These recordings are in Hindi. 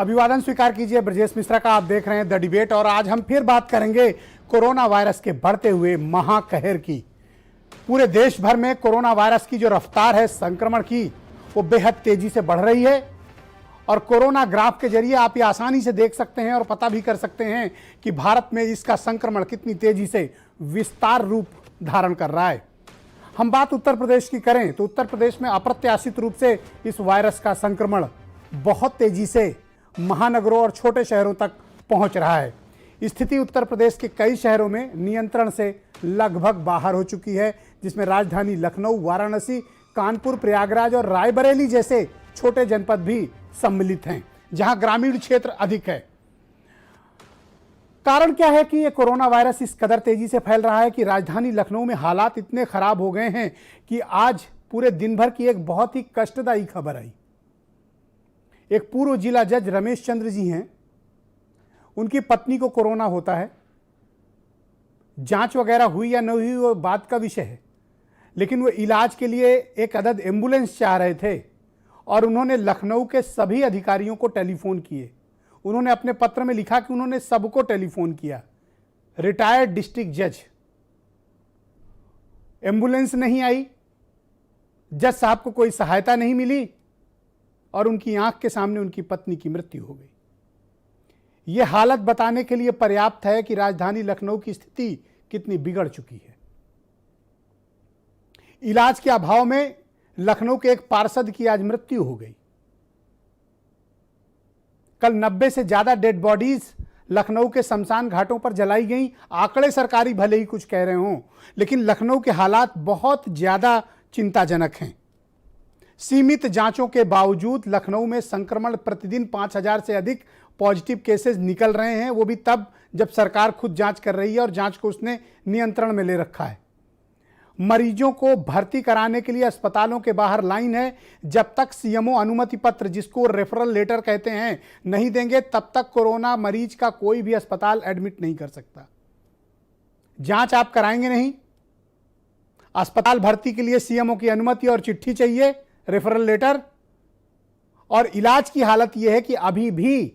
अभिवादन स्वीकार कीजिए। ब्रजेश मिश्रा का आप देख रहे हैं द डिबेट और आज हम फिर बात करेंगे कोरोना वायरस के बढ़ते हुए महाकहर की। पूरे देश भर में कोरोना वायरस की जो रफ्तार है संक्रमण की वो बेहद तेजी से बढ़ रही है और कोरोना ग्राफ के जरिए आप ये आसानी से देख सकते हैं और पता भी कर सकते हैं कि भारत में इसका संक्रमण कितनी तेजी से विस्तार रूप धारण कर रहा है। हम बात उत्तर प्रदेश की करें तो उत्तर प्रदेश में अप्रत्याशित रूप से इस वायरस का संक्रमण बहुत तेजी से महानगरों और छोटे शहरों तक पहुंच रहा है। स्थिति उत्तर प्रदेश के कई शहरों में नियंत्रण से लगभग बाहर हो चुकी है, जिसमें राजधानी लखनऊ, वाराणसी, कानपुर, प्रयागराज और रायबरेली जैसे छोटे जनपद भी सम्मिलित हैं, जहां ग्रामीण क्षेत्र अधिक है। कारण क्या है कि ये कोरोना वायरस इस कदर तेजी से फैल रहा है कि राजधानी लखनऊ में हालात इतने खराब हो गए हैं कि आज पूरे दिन भर की एक बहुत ही कष्टदायी खबर आई। एक पूर्व जिला जज रमेश चंद्र जी हैं, उनकी पत्नी को कोरोना होता है। जांच वगैरह हुई या नहीं हुई वो बात का विषय है, लेकिन वो इलाज के लिए एक अदद एम्बुलेंस चाह रहे थे और उन्होंने लखनऊ के सभी अधिकारियों को टेलीफोन किए। उन्होंने अपने पत्र में लिखा कि उन्होंने सबको टेलीफोन किया। रिटायर्ड डिस्ट्रिक्ट जज, एम्बुलेंस नहीं आई, जज साहब को कोई सहायता नहीं मिली और उनकी आंख के सामने उनकी पत्नी की मृत्यु हो गई। यह हालत बताने के लिए पर्याप्त है कि राजधानी लखनऊ की स्थिति कितनी बिगड़ चुकी है। इलाज के अभाव में लखनऊ के एक पार्षद की आज मृत्यु हो गई। कल 90 से ज्यादा डेड बॉडीज लखनऊ के शमशान घाटों पर जलाई गई। आंकड़े सरकारी भले ही कुछ कह रहे हों, लेकिन लखनऊ के हालात बहुत ज्यादा चिंताजनक हैं। सीमित जांचों के बावजूद लखनऊ में संक्रमण प्रतिदिन 5000 से अधिक पॉजिटिव केसेस निकल रहे हैं, वो भी तब जब सरकार खुद जांच कर रही है और जांच को उसने नियंत्रण में ले रखा है। मरीजों को भर्ती कराने के लिए अस्पतालों के बाहर लाइन है। जब तक सीएमओ अनुमति पत्र, जिसको रेफरल लेटर कहते हैं, नहीं देंगे तब तक कोरोना मरीज का कोई भी अस्पताल एडमिट नहीं कर सकता। जांच आप कराएंगे नहीं, अस्पताल भर्ती के लिए सीएमओ की अनुमति और चिट्ठी चाहिए, रेफरल लेटर। और इलाज की हालत यह है कि अभी भी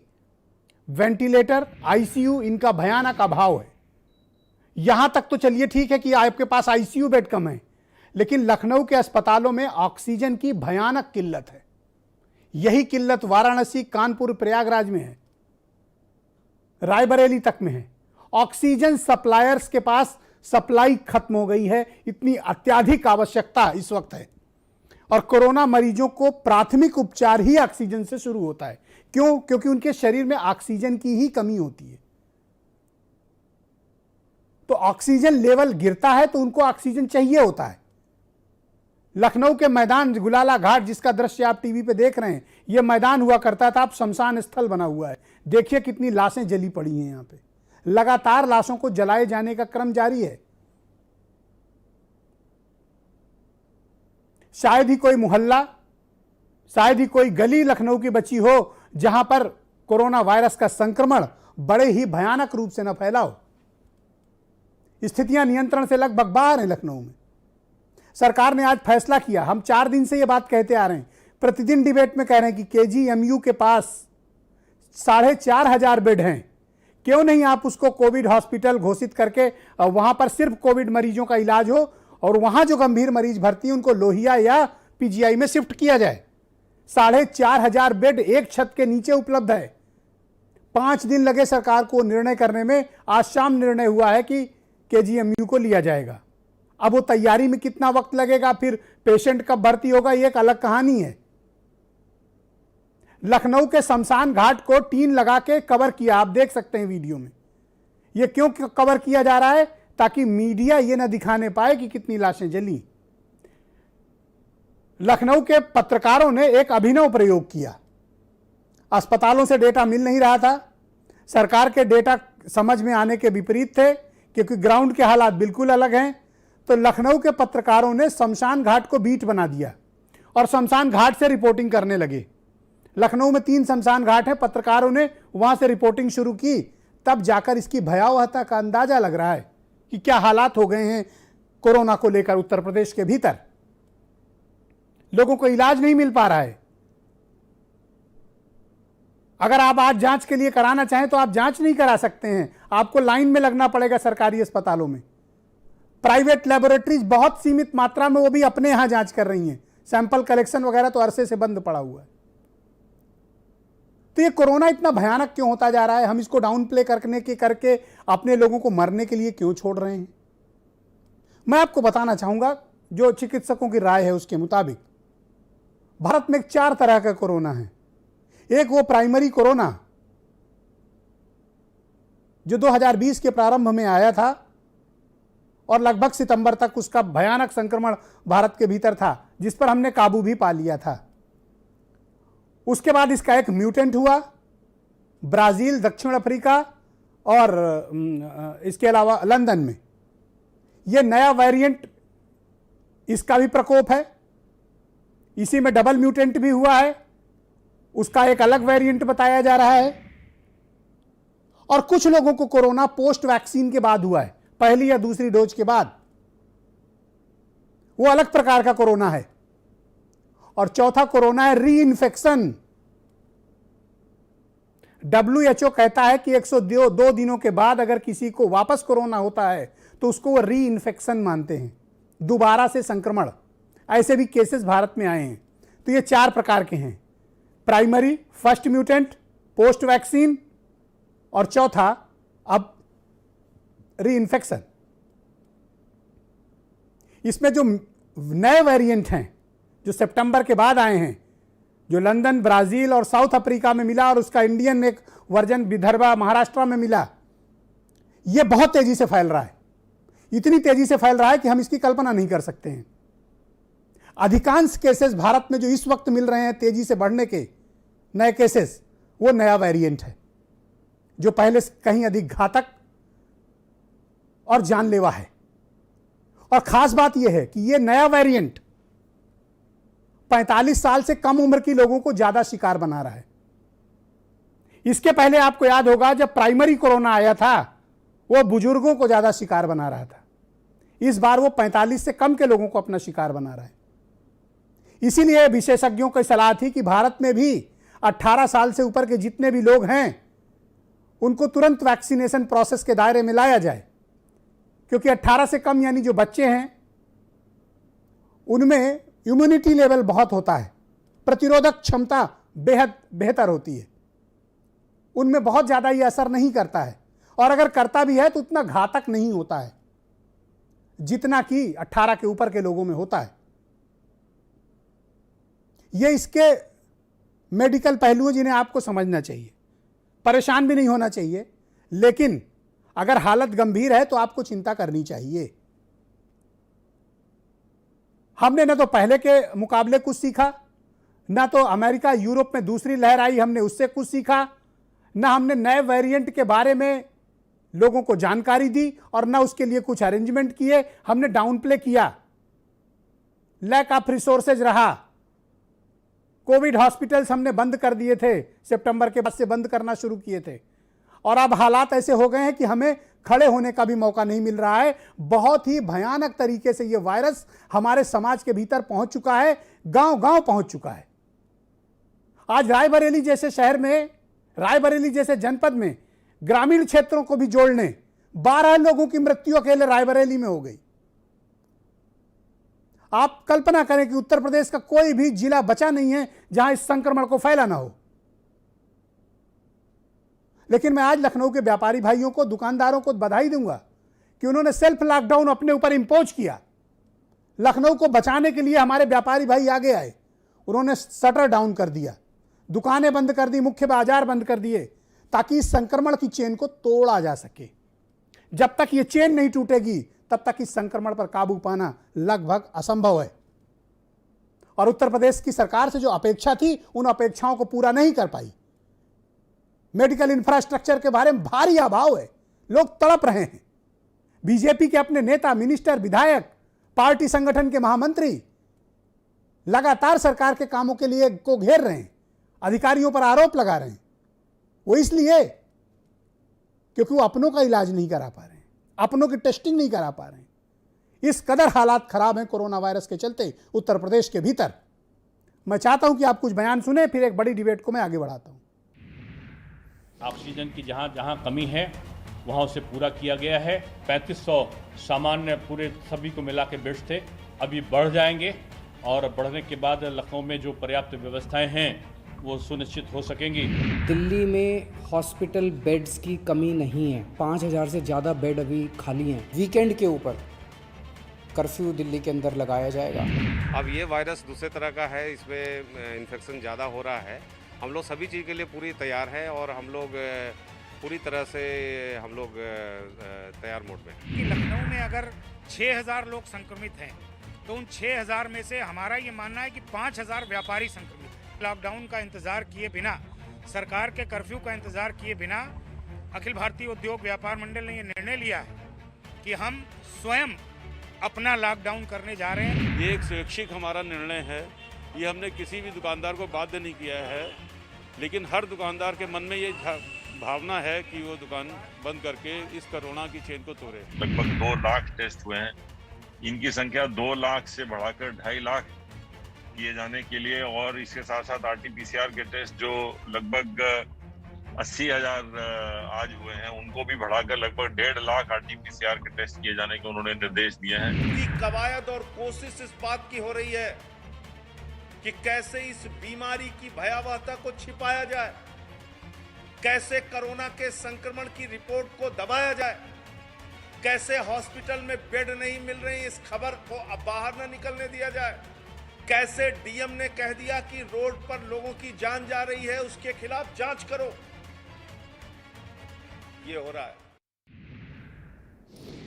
वेंटिलेटर, आईसीयू, इनका भयानक अभाव है। यहां तक तो चलिए ठीक है कि आपके पास आईसीयू बेड कम है, लेकिन लखनऊ के अस्पतालों में ऑक्सीजन की भयानक किल्लत है। यही किल्लत वाराणसी, कानपुर, प्रयागराज में है, रायबरेली तक में है। ऑक्सीजन सप्लायर्स के पास सप्लाई खत्म हो गई है, इतनी अत्यधिक आवश्यकता इस वक्त है। और कोरोना मरीजों को प्राथमिक उपचार ही ऑक्सीजन से शुरू होता है। क्यों? क्योंकि उनके शरीर में ऑक्सीजन की ही कमी होती है। तो ऑक्सीजन लेवल गिरता है तो उनको ऑक्सीजन चाहिए होता है। लखनऊ के मैदान गुलाला घाट, जिसका दृश्य आप टीवी पे देख रहे हैं, यह मैदान हुआ करता था, अब शमशान स्थल बना हुआ है। देखिए कितनी लाशें जली पड़ी हैं। यहां पे लगातार लाशों को जलाए जाने का क्रम जारी है। शायद ही कोई मोहल्ला, शायद ही कोई गली लखनऊ की बची हो जहां पर कोरोना वायरस का संक्रमण बड़े ही भयानक रूप से न फैला हो। स्थितियां नियंत्रण से लगभग बाहर हैं लखनऊ में। सरकार ने आज फैसला किया। हम 4 दिन से यह बात कहते आ रहे हैं, प्रतिदिन डिबेट में कह रहे हैं कि केजीएमयू के पास 4500 बेड हैं, क्यों नहीं आप उसको कोविड हॉस्पिटल घोषित करके वहां पर सिर्फ कोविड मरीजों का इलाज हो और वहां जो गंभीर मरीज भर्ती हैं उनको लोहिया या पीजीआई में शिफ्ट किया जाए। 4500 बेड एक छत के नीचे उपलब्ध है। 5 दिन लगे सरकार को निर्णय करने में, आज शाम निर्णय हुआ है कि केजीएमयू को लिया जाएगा। अब वो तैयारी में कितना वक्त लगेगा, फिर पेशेंट कब भर्ती होगा, ये एक अलग कहानी है। लखनऊ के शमशान घाट को टीन लगा के कवर किया, आप देख सकते हैं वीडियो में। ये क्यों कवर किया जा रहा है? ताकि मीडिया ये ना दिखाने पाए कि कितनी लाशें जली। लखनऊ के पत्रकारों ने एक अभिनव प्रयोग किया। अस्पतालों से डेटा मिल नहीं रहा था, सरकार के डेटा समझ में आने के विपरीत थे, क्योंकि ग्राउंड के हालात बिल्कुल अलग हैं। तो लखनऊ के पत्रकारों ने शमशान घाट को बीट बना दिया और शमशान घाट से रिपोर्टिंग करने लगे। लखनऊ में 3 शमशान घाट है, पत्रकारों ने वहां से रिपोर्टिंग शुरू की। तब जाकर इसकी भयावहता का अंदाजा लग रहा है कि क्या हालात हो गए हैं कोरोना को लेकर उत्तर प्रदेश के भीतर। लोगों को इलाज नहीं मिल पा रहा है। अगर आप आज जांच के लिए कराना चाहें तो आप जांच नहीं करा सकते हैं, आपको लाइन में लगना पड़ेगा सरकारी अस्पतालों में। प्राइवेट लेबोरेटरीज बहुत सीमित मात्रा में वो भी अपने यहां जांच कर रही हैं, सैंपल कलेक्शन वगैरह तो अरसे से बंद पड़ा हुआ है। तो ये कोरोना इतना भयानक क्यों होता जा रहा है? हम इसको डाउन प्ले करके अपने लोगों को मरने के लिए क्यों छोड़ रहे हैं? मैं आपको बताना चाहूंगा, जो चिकित्सकों की राय है उसके मुताबिक भारत में 4 तरह का कोरोना है। एक वो प्राइमरी कोरोना जो 2020 के प्रारंभ में आया था और लगभग सितंबर तक उसका भयानक संक्रमण भारत के भीतर था, जिस पर हमने काबू भी पा लिया था। उसके बाद इसका एक म्यूटेंट हुआ, ब्राजील, दक्षिण अफ्रीका और इसके अलावा लंदन में। यह नया वेरिएंट, इसका भी प्रकोप है। इसी में डबल म्यूटेंट भी हुआ है, उसका एक अलग वेरिएंट बताया जा रहा है। और कुछ लोगों को कोरोना पोस्ट वैक्सीन के बाद हुआ है, पहली या दूसरी डोज के बाद, वो अलग प्रकार का कोरोना है। और चौथा कोरोना है री इन्फेक्शन। WHO कहता है कि 102 दिनों के बाद अगर किसी को वापस कोरोना होता है तो उसको वो री इन्फेक्शन मानते हैं, दोबारा से संक्रमण। ऐसे भी केसेस भारत में आए हैं। तो ये 4 प्रकार के हैं, primary, first mutant, post vaccine और चौथा अब री इन्फेक्शन। इसमें जो नए वेरिएंट हैं जो सितंबर के बाद आए हैं, जो लंदन, ब्राजील और साउथ अफ्रीका में मिला और उसका इंडियन एक वर्जन विदर्भा, महाराष्ट्र में मिला, यह बहुत तेजी से फैल रहा है। इतनी तेजी से फैल रहा है कि हम इसकी कल्पना नहीं कर सकते हैं। अधिकांश केसेस भारत में जो इस वक्त मिल रहे हैं तेजी से बढ़ने के नए केसेस, वो नया वेरिएंट है जो पहले से कहीं अधिक घातक और जानलेवा है। और खास बात यह है कि यह नया वेरिएंट 45 साल से कम उम्र की लोगों को ज्यादा शिकार बना रहा है। इसके पहले आपको याद होगा जब प्राइमरी कोरोना आया था, वो बुजुर्गों को ज्यादा शिकार बना रहा था। इस बार वो 45 से कम के लोगों को अपना शिकार बना रहा है। इसीलिए विशेषज्ञों की सलाह थी कि भारत में भी 18 साल से ऊपर के जितने भी लोग हैं उनको तुरंत वैक्सीनेशन प्रोसेस के दायरे में लाया जाए, क्योंकि 18 से कम यानी जो बच्चे हैं उनमें इम्यूनिटी लेवल बहुत होता है, प्रतिरोधक क्षमता बेहद बेहतर होती है, उनमें बहुत ज्यादा ये असर नहीं करता है, और अगर करता भी है तो उतना घातक नहीं होता है जितना कि 18 के ऊपर के लोगों में होता है। ये इसके मेडिकल पहलू जिन्हें आपको समझना चाहिए, परेशान भी नहीं होना चाहिए, लेकिन अगर हालत गंभीर है तो आपको चिंता करनी चाहिए। हमने न तो पहले के मुकाबले कुछ सीखा, न तो अमेरिका यूरोप में दूसरी लहर आई हमने उससे कुछ सीखा, न हमने नए वेरिएंट के बारे में लोगों को जानकारी दी और न उसके लिए कुछ अरेंजमेंट किए। हमने डाउन प्ले किया, लैक ऑफ रिसोर्सेज रहा। कोविड हॉस्पिटल्स हमने बंद कर दिए थे, सितंबर के बाद से बंद करना शुरू किए थे, और अब हालात ऐसे हो गए हैं कि हमें खड़े होने का भी मौका नहीं मिल रहा है। बहुत ही भयानक तरीके से यह वायरस हमारे समाज के भीतर पहुंच चुका है, गांव-गांव पहुंच चुका है। आज रायबरेली जैसे शहर में, रायबरेली जैसे जनपद में ग्रामीण क्षेत्रों को भी जोड़ने 12 लोगों की मृत्यु अकेले रायबरेली में हो गई। आप कल्पना करें कि उत्तर प्रदेश का कोई भी जिला बचा नहीं है जहां इस संक्रमण को फैला ना हो। लेकिन मैं आज लखनऊ के व्यापारी भाइयों को, दुकानदारों को बधाई दूंगा कि उन्होंने सेल्फ लॉकडाउन अपने ऊपर इंपोज किया। लखनऊ को बचाने के लिए हमारे व्यापारी भाई आगे आए, उन्होंने शटर डाउन कर दिया, दुकानें बंद कर दी, मुख्य बाजार बंद कर दिए, ताकि इस संक्रमण की चेन को तोड़ा जा सके। जब तक ये चेन नहीं टूटेगी तब तक इस संक्रमण पर काबू पाना लगभग असंभव है। और उत्तर प्रदेश की सरकार से जो अपेक्षा थी उन अपेक्षाओं को पूरा नहीं कर पाई। मेडिकल इंफ्रास्ट्रक्चर के बारे में भारी अभाव है, लोग तड़प रहे हैं। बीजेपी के अपने नेता, मिनिस्टर, विधायक, पार्टी संगठन के महामंत्री लगातार सरकार के कामों के लिए को घेर रहे हैं, अधिकारियों पर आरोप लगा रहे हैं। वो इसलिए क्योंकि वो अपनों का इलाज नहीं करा पा रहे हैं, अपनों की टेस्टिंग नहीं करा पा रहे हैं। इस कदर हालात खराब हैं कोरोना वायरस के चलते उत्तर प्रदेश के भीतर। मैं चाहता हूं कि आप कुछ बयान सुने, फिर एक बड़ी डिबेट को मैं आगे बढ़ाता हूं। ऑक्सीजन की जहाँ जहाँ कमी है वहाँ उसे पूरा किया गया है। 3500 सामान्य पूरे सभी को मिला के बेड्स थे, अभी बढ़ जाएंगे और बढ़ने के बाद लखनऊ में जो पर्याप्त व्यवस्थाएं हैं वो सुनिश्चित हो सकेंगी। दिल्ली में हॉस्पिटल बेड्स की कमी नहीं है, 5000 से ज़्यादा बेड अभी खाली हैं। वीकेंड के ऊपर कर्फ्यू दिल्ली के अंदर लगाया जाएगा। अब ये वायरस दूसरे तरह का है, इसमें इन्फेक्शन ज़्यादा हो रहा है। हम लोग सभी चीज़ के लिए पूरी तैयार हैं और हम लोग पूरी तरह से तैयार मोड में। कि लखनऊ में अगर 6000 लोग संक्रमित हैं तो उन 6000 में से हमारा ये मानना है कि 5000 व्यापारी संक्रमित हैं। लॉकडाउन का इंतजार किए बिना, सरकार के कर्फ्यू का इंतजार किए बिना अखिल भारतीय उद्योग व्यापार मंडल ने ये निर्णय लिया है कि हम स्वयं अपना लॉकडाउन करने जा रहे हैं। ये एक स्वैच्छिक हमारा निर्णय है, ये हमने किसी भी दुकानदार को बाध्य नहीं किया है, लेकिन हर दुकानदार के मन में ये भावना है कि वो दुकान बंद करके इस कोरोना की चेन को तोड़े। लगभग 2 लाख टेस्ट हुए हैं, इनकी संख्या 2 लाख से बढ़ाकर 2.5 लाख किए जाने के लिए, और इसके साथ साथ RT-PCR के टेस्ट जो लगभग 80,000 आज हुए हैं उनको भी बढ़ाकर लगभग 1.5 लाख RT-PCR के टेस्ट किए जाने के उन्होंने निर्देश दिए हैं। पूरी कवायद और कोशिश इस बात की हो रही है कि कैसे इस बीमारी की भयावहता को छिपाया जाए, कैसे कोरोना के संक्रमण की रिपोर्ट को दबाया जाए, कैसे हॉस्पिटल में बेड नहीं मिल रही इस खबर को अब बाहर न निकलने दिया जाए, कैसे डीएम ने कह दिया कि रोड पर लोगों की जान जा रही है उसके खिलाफ जांच करो। ये हो रहा है।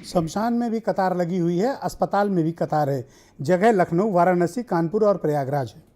शमशान में भी कतार लगी हुई है, अस्पताल में भी कतार है। जगह लखनऊ, वाराणसी, कानपुर और प्रयागराज है।